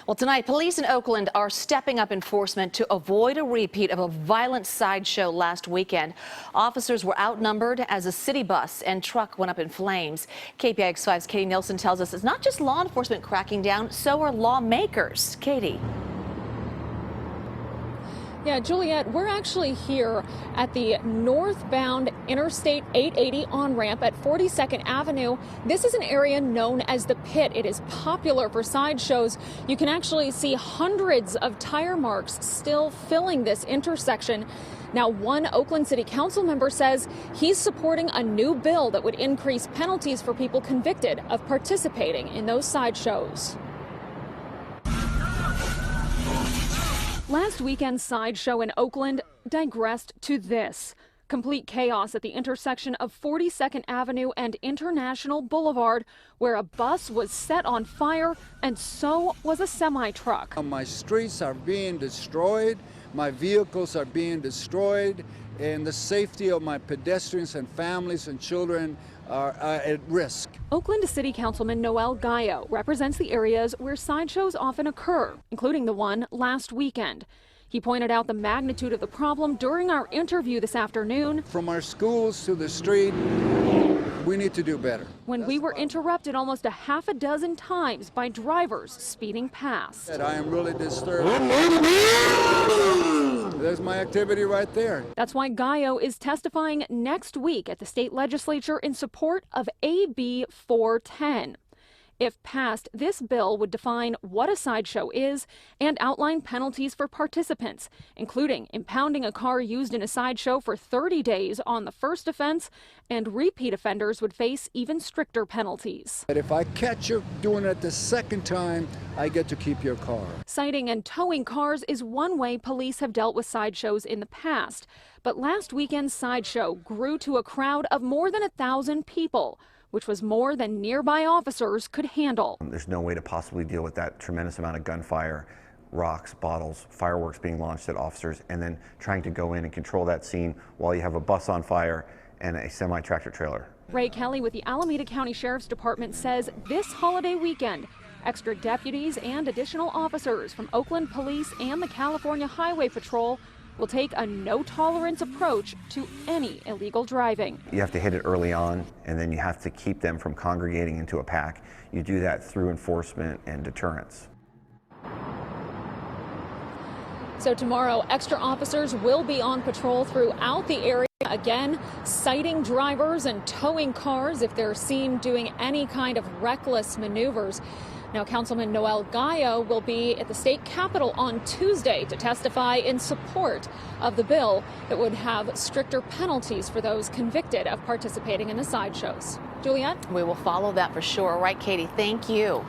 Well, tonight, police in Oakland are stepping up enforcement to avoid a repeat of a violent sideshow last weekend. Officers were outnumbered as a city bus and truck went up in flames. KPIX 5's Katie Nielsen tells us it's not just law enforcement cracking down, so are lawmakers. Katie. Yeah, Juliet, we're actually here at the northbound Interstate 880 on-ramp at 42nd Avenue. This is an area known as the Pit. It is popular for sideshows. You can actually see hundreds of tire marks still filling this intersection. Now, one Oakland City Council member says he's supporting a new bill that would increase penalties for people convicted of participating in those sideshows. Last weekend's sideshow in Oakland digressed to this. Complete chaos at the intersection of 42nd Avenue and International Boulevard, where a bus was set on fire and so was a semi-truck. My streets are being destroyed, my vehicles are being destroyed, and the safety of my pedestrians and families and children are at risk. Oakland City Councilman Noel Gallo represents the areas where sideshows often occur, including the one last weekend. He pointed out the magnitude of the problem during our interview this afternoon. From our schools to the street, we need to do better. When we were interrupted almost a half a dozen times by drivers speeding past. I am really disturbed. There's my activity right there. That's why Gallo is testifying next week at the state legislature in support of AB 410. If passed, this bill would define what a sideshow is and outline penalties for participants, including impounding a car used in a sideshow for 30 days on the first offense, and repeat offenders would face even stricter penalties. But if I catch you doing it the second time, I get to keep your car. Citing and towing cars is one way police have dealt with sideshows in the past. But last weekend's sideshow grew to a crowd of more than 1,000 people, which was more than nearby officers could handle. There's no way to possibly deal with that tremendous amount of gunfire, rocks, bottles, fireworks being launched at officers, and then trying to go in and control that scene while you have a bus on fire and a semi-tractor trailer. Ray Kelly with the Alameda County Sheriff's Department says this holiday weekend, extra deputies and additional officers from Oakland Police and the California Highway Patrol will take a no-tolerance approach to any illegal driving. You have to hit it early on, and then you have to keep them from congregating into a pack. You do that through enforcement and deterrence. So tomorrow, extra officers will be on patrol throughout the area, again, citing drivers and towing cars if they're seen doing any kind of reckless maneuvers. Now, Councilman Noel Gallo will be at the state capitol on Tuesday to testify in support of the bill that would have stricter penalties for those convicted of participating in the sideshows. Juliet? We will follow that for sure. All right, Katie, thank you.